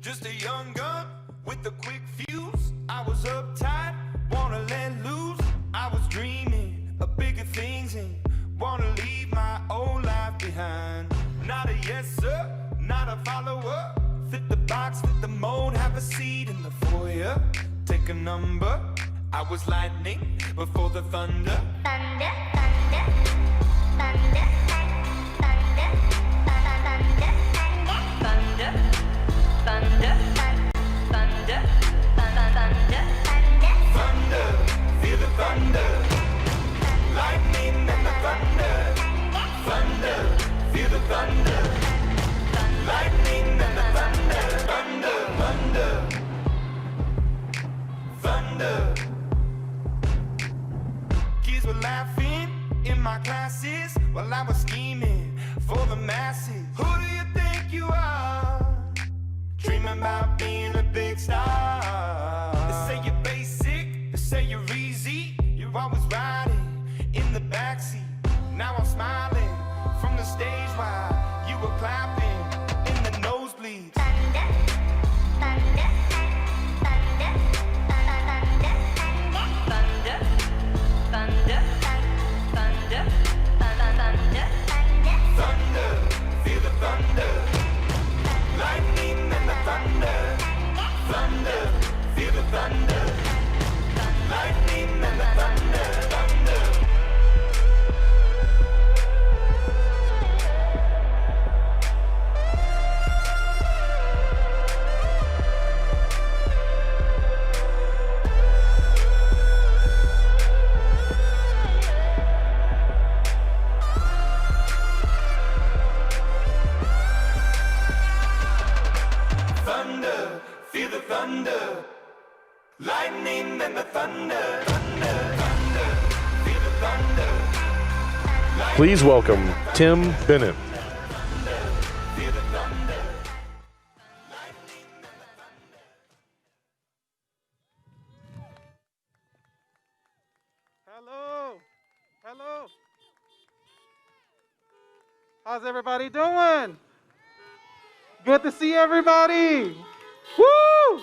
Just a young gun with a quick fuse. I was uptight, wanna let loose. I was dreaming of bigger things and wanna leave my old life behind. Not a yes sir, not a follower. Fit the box, fit the mold, have a seat in the foyer. Take a number. I was lightning before the thunder. Thunder, thunder, thunder, thunder, thunder, thunder, thunder, thunder, thunder, thunder, feel the thunder, lightning and the thunder, thunder, feel the thunder, lightning and the thunder, thunder, thunder, thunder. Kids were laughing in my classes while I was scheming for the masses. Who do you think you are? Dreaming about being a big star. They say you're basic, they say you're easy. You're always riding in the backseat. Now I'm smiling from the stage while you were clapping in the nosebleeds. thunder, thunder, thunder, thunder, thunder, thunder, thunder, thunder, Thunder, feel the thunder, lightning and the thunder, thunder, feel the thunder, lightning and the thunder, thunder. Thunder, feel the thunder, lightning and the thunder, thunder, thunder, feel the thunder. Please welcome Tim Bennett. Feel the thunder. Hello. Hello. How's everybody doing? Good to see everybody. Woo!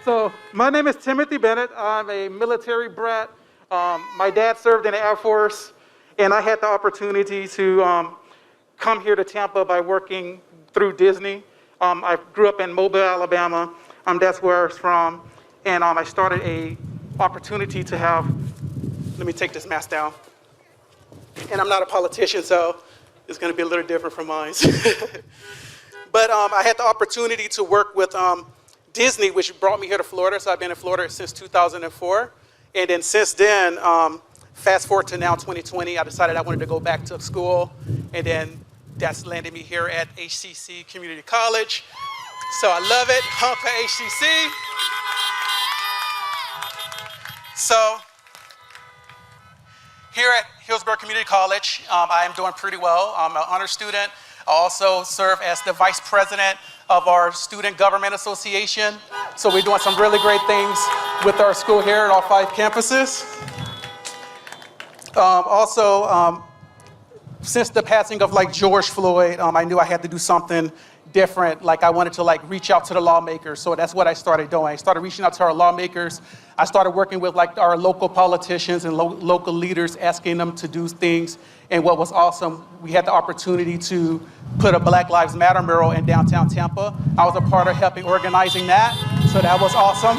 So my name is Timothy Bennett. I'm a military brat. My dad served in the Air Force, and I had the opportunity to come here to Tampa by working through Disney. I grew up in Mobile, Alabama. That's where I was from. And I started a opportunity to have, let me take this mask down. And I'm not a politician, so it's gonna be a little different from mine. But I had the opportunity to work with Disney, which brought me here to Florida. So I've been in Florida since 2004. And then since then, fast forward to now 2020, I decided I wanted to go back to school. And then that's landed me here at HCC Community College. So I love it, hump at HCC. So here at Hillsborough Community College, I am doing pretty well. I'm an honor student. I also serve as the vice president of our Student Government Association. So we're doing some really great things with our school here at all 5 campuses. Since the passing of George Floyd, I knew I had to do something different. I wanted to reach out to the lawmakers. So that's what I started doing. I started reaching out to our lawmakers. I started working with our local politicians and local leaders, asking them to do things. And what was awesome, we had the opportunity to put a Black Lives Matter mural in downtown Tampa. I was a part of helping organizing that, so that was awesome.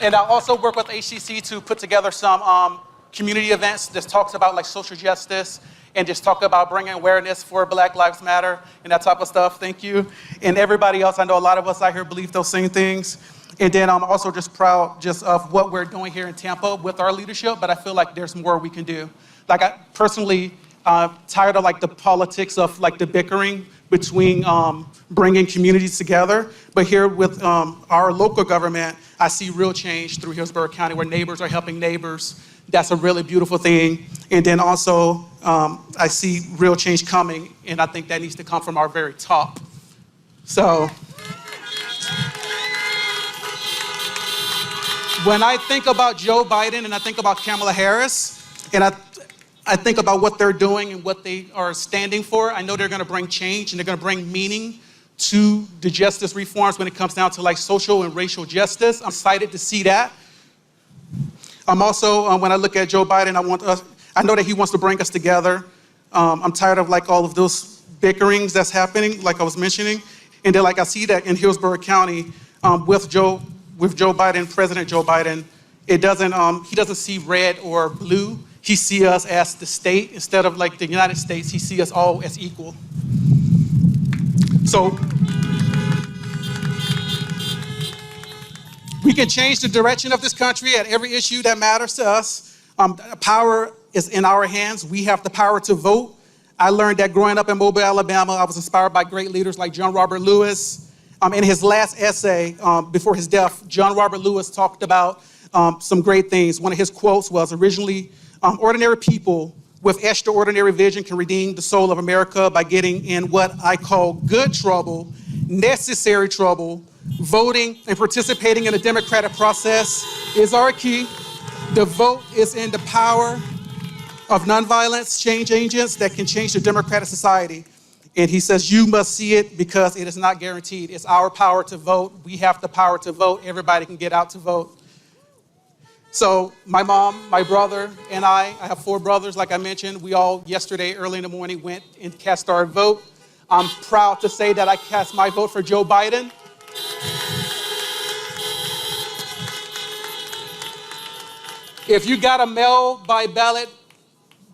And I also work with HCC to put together some community events that talks about social justice and just talk about bringing awareness for Black Lives Matter and that type of stuff. Thank you. And everybody else, I know a lot of us out here believe those same things. And then I'm also just proud of what we're doing here in Tampa with our leadership, but I feel like there's more we can do. I personally tired of the politics of the bickering between bringing communities together. But here with our local government, I see real change through Hillsborough County where neighbors are helping neighbors. That's a really beautiful thing. And then also I see real change coming, and I think that needs to come from our very top. So when I think about Joe Biden and I think about Kamala Harris, and I think about what they're doing and what they are standing for. I know they're going to bring change and they're going to bring meaning to the justice reforms when it comes down to like social and racial justice. I'm excited to see that. I'm also, when I look at Joe Biden, I know that he wants to bring us together. I'm tired of like all of those bickerings that's happening, like I was mentioning. And then like I see that in Hillsborough County with Joe Biden, President Joe Biden, he doesn't see red or blue. He sees us as the state. Instead of like the United States, he sees us all as equal. So we can change the direction of this country at every issue that matters to us. Power is in our hands. We have the power to vote. I learned that growing up in Mobile, Alabama, I was inspired by great leaders like John Robert Lewis. In his last essay before his death, John Robert Lewis talked about some great things. One of his quotes was, originally, ordinary people with extraordinary vision can redeem the soul of America by getting in what I call good trouble, necessary trouble. Voting and participating in the democratic process is our key. The vote is in the power of nonviolence change agents that can change the democratic society. And he says, you must see it because it is not guaranteed. It's our power to vote. We have the power to vote. Everybody can get out to vote. So my mom, my brother, and I have 4 brothers, like I mentioned. We all, yesterday, early in the morning, went and cast our vote. I'm proud to say that I cast my vote for Joe Biden. If you got a mail-by-ballot,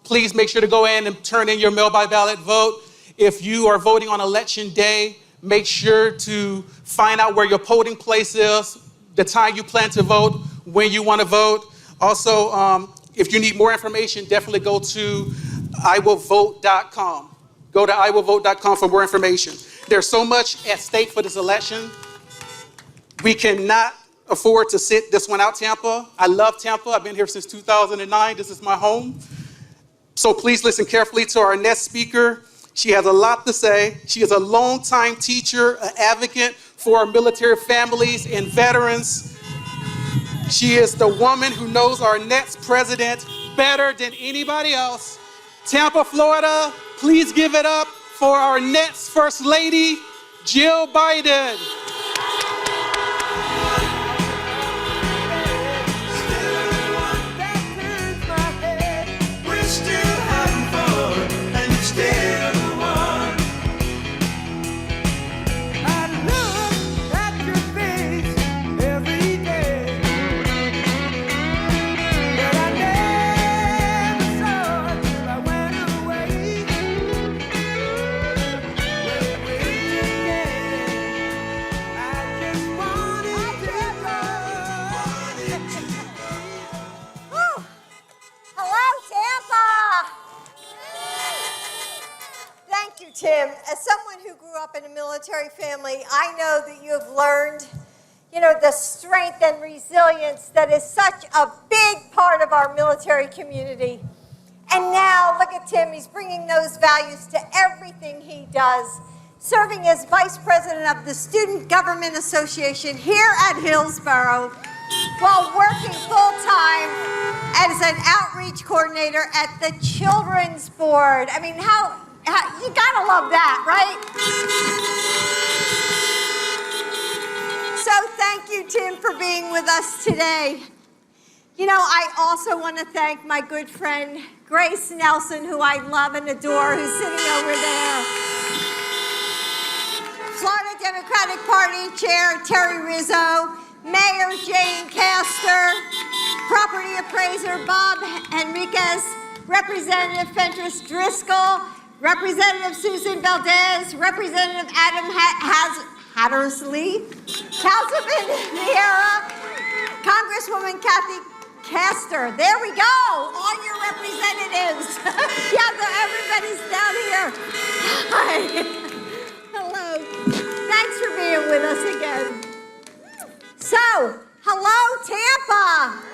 please make sure to go in and turn in your mail-by-ballot vote. If you are voting on election day, make sure to find out where your polling place is, the time you plan to vote, when you want to vote. Also, if you need more information, definitely go to iwillvote.com. Go to iwillvote.com for more information. There's so much at stake for this election. We cannot afford to sit this one out, Tampa. I love Tampa. I've been here since 2009. This is my home. So please listen carefully to our next speaker. She has a lot to say. She is a longtime teacher, an advocate for our military families and veterans. She is the woman who knows our next president better than anybody else. Tampa, Florida, please give it up for our next First Lady, Jill Biden. Tim, as someone who grew up in a military family, I know that you have learned, the strength and resilience that is such a big part of our military community. And now, look at Tim, he's bringing those values to everything he does, serving as Vice President of the Student Government Association here at Hillsborough, while working full-time as an outreach coordinator at the Children's Board. I mean, you gotta love that, right? So thank you, Tim, for being with us today. I also want to thank my good friend, Grace Nelson, who I love and adore, who's sitting over there. Florida Democratic Party Chair Terry Rizzo, Mayor Jane Castor, Property Appraiser Bob Henriquez, Representative Fentress Driscoll, Representative Susan Valdez, Representative Adam Hattersley, Councilman Vieira, Congresswoman Kathy Castor. There we go, all your representatives. Yeah, everybody's down here. Hi. Hello. Thanks for being with us again. So, hello, Tampa.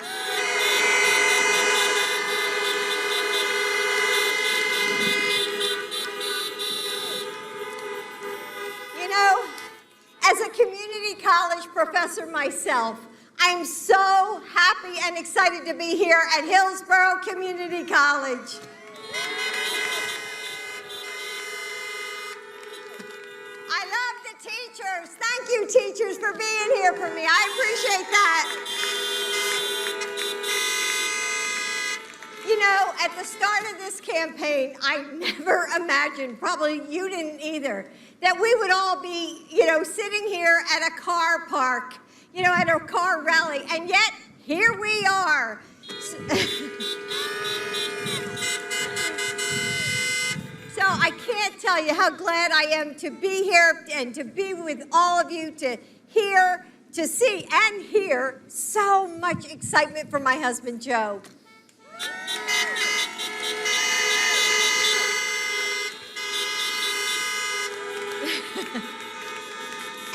As a community college professor myself, I'm so happy and excited to be here at Hillsborough Community College. I love the teachers. Thank you, teachers, for being here for me. I appreciate that. You know, at the start of this campaign, I never imagined, probably you didn't either, that we would all be, sitting here at a car park, at a car rally, and yet here we are. So I can't tell you how glad I am to be here and to be with all of you, to hear, to see, and hear so much excitement from my husband, Joe.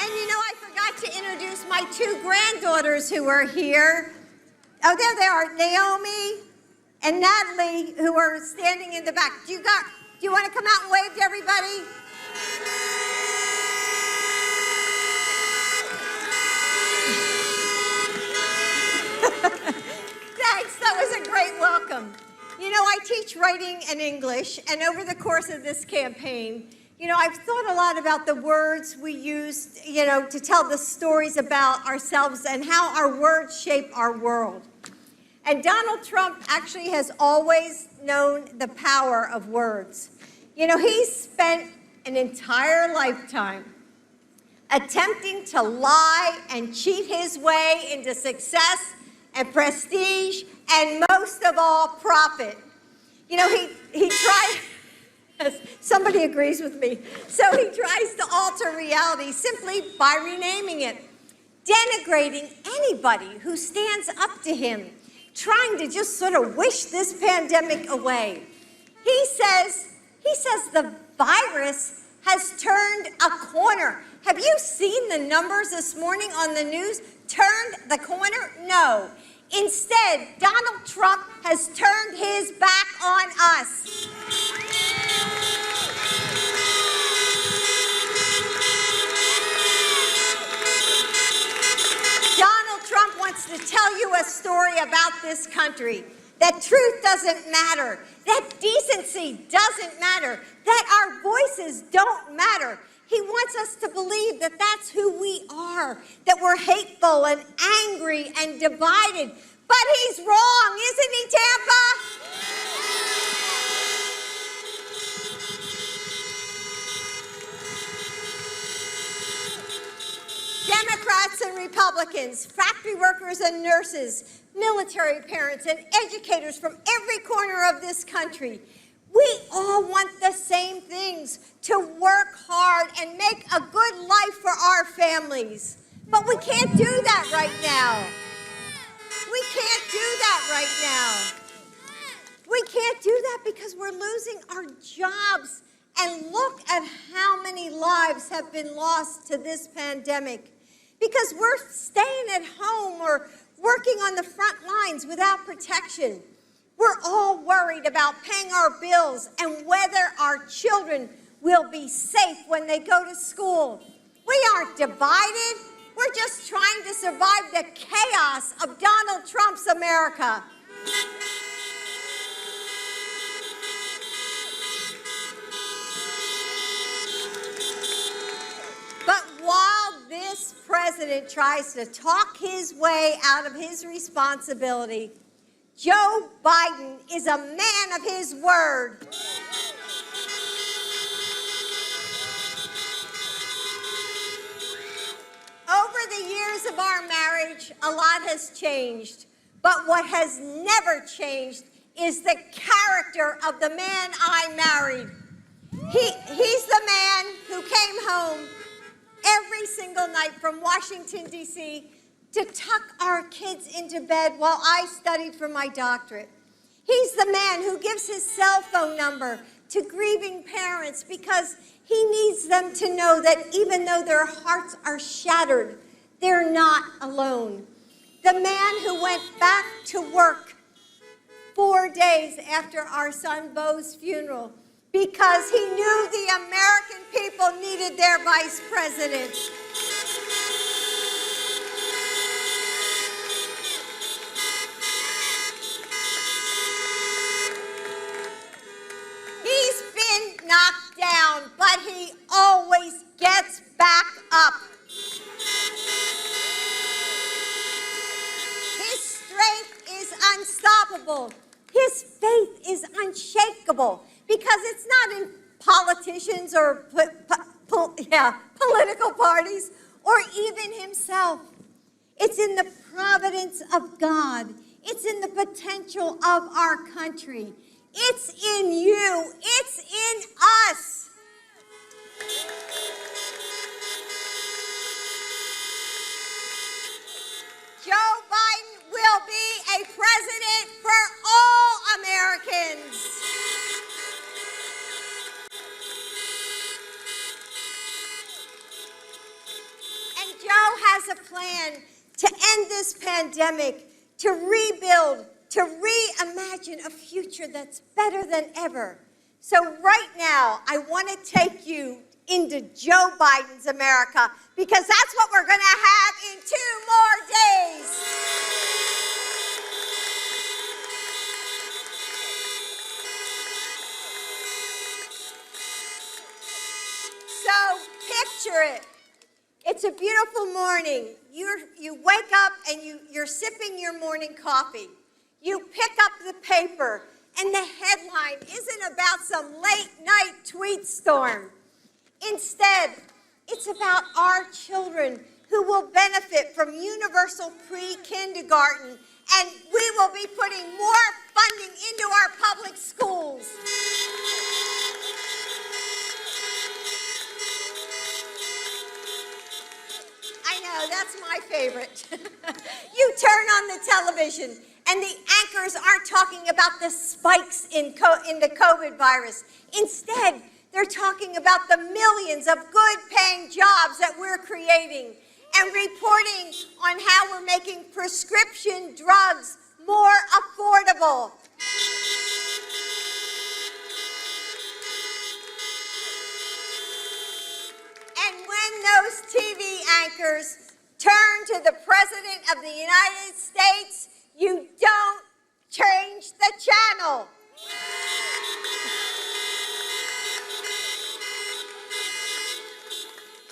And I forgot to introduce my two granddaughters who are here. Oh, there they are, Naomi and Natalie, who are standing in the back. Do you want to come out and wave to everybody? Thanks, that was a great welcome. I teach writing and English, and over the course of this campaign, I've thought a lot about the words we use, to tell the stories about ourselves and how our words shape our world. And Donald Trump actually has always known the power of words. He's spent an entire lifetime attempting to lie and cheat his way into success and prestige and, most of all, profit. He tried, somebody agrees with me, so he tries to alter reality simply by renaming it, denigrating anybody who stands up to him, trying to just sort of wish this pandemic away. He says the virus has turned a corner. Have you seen the numbers this morning on the news? Turned the corner? No. Instead, Donald Trump has turned his back on us. Donald Trump wants to tell you a story about this country, that truth doesn't matter, that decency doesn't matter, that our voices don't matter. He wants us to believe that that's who we are, that we're hateful and angry and divided. But he's wrong, isn't he, Tampa? Democrats and Republicans, factory workers and nurses, military parents and educators from every corner of this country, we all want the same things, to work hard and make a good life for our families. But we can't do that right now. We can't do that right now. We can't do that because we're losing our jobs. And look at how many lives have been lost to this pandemic. Because we're staying at home or working on the front lines without protection. We're all worried about paying our bills and whether our children will be safe when they go to school. We aren't divided. We're just trying to survive the chaos of Donald Trump's America. But while this president tries to talk his way out of his responsibility, Joe Biden is a man of his word. Over the years of our marriage, a lot has changed. But what has never changed is the character of the man I married. He's the man who came home every single night from Washington, D.C., to tuck our kids into bed while I studied for my doctorate. He's the man who gives his cell phone number to grieving parents because he needs them to know that even though their hearts are shattered, they're not alone. The man who went back to work 4 days after our son Beau's funeral because he knew the American people needed their vice president. unstoppable. His faith is unshakable because it's not in politicians or political parties or even himself. It's in the providence of God. It's in the potential of our country. It's in you. It's in us. Joe Biden will be a president for all Americans. And Joe has a plan to end this pandemic, to rebuild, to reimagine a future that's better than ever. So right now, I want to take you into Joe Biden's America because that's what we're going to have in 2 more days. So picture it. It's a beautiful morning. You wake up and you're sipping your morning coffee. You pick up the paper and the headline isn't about some late night tweet storm. Instead, it's about our children who will benefit from universal pre-kindergarten, and we will be putting more funding into our public schools. I know, that's my favorite. You turn on the television, and the anchors aren't talking about the spikes in the COVID virus. Instead, they're talking about the millions of good-paying jobs that we're creating and reporting on how we're making prescription drugs more affordable. And when those TV anchors turn to the President of the United States, you don't change the channel.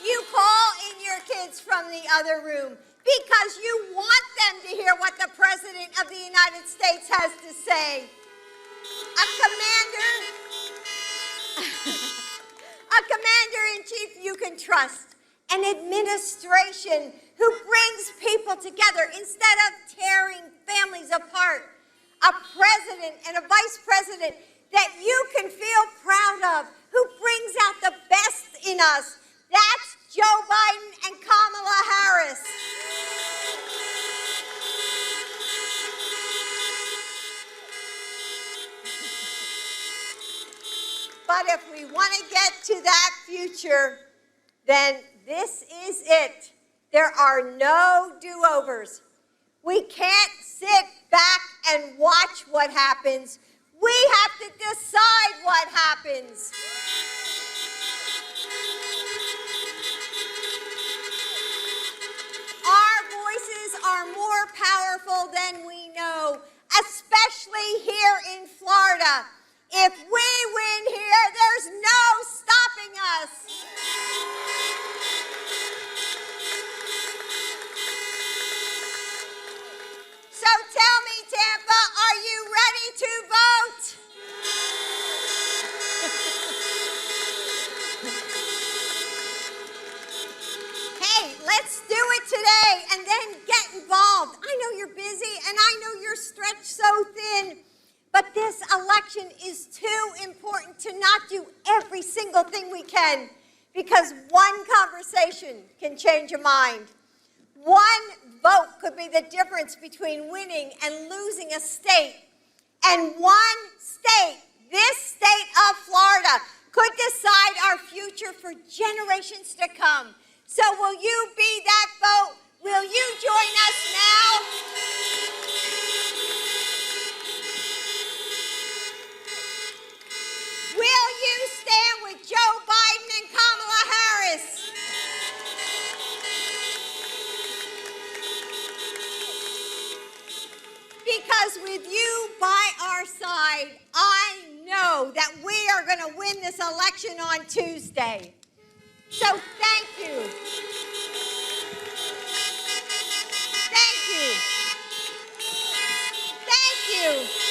You call in your kids from the other room because you want them to hear what the President of the United States has to say. A commander-in-chief you can trust, an administration who brings people together instead of tearing families apart, a president and a vice president that you can feel proud of, who brings out the best in us. That's Joe Biden and Kamala Harris. But if we want to get to that future, then this is it. There are no do-overs. We can't sit back and watch what happens. We have to decide what happens. Our voices are more powerful than we know, especially here in Florida. If we win here, there's no stopping us. So tell me, Tampa, are you ready to vote? Hey, let's do it today and then get involved. I know you're busy and I know you're stretched so thin. But this election is too important to not do every single thing we can, because one conversation can change a mind. One vote could be the difference between winning and losing a state. And one state, this state of Florida, could decide our future for generations to come. So will you be that vote? Will you join us now? Will you stand with Joe Biden and Kamala Harris? Because with you by our side, I know that we are going to win this election on Tuesday. So thank you. Thank you. Thank you. you.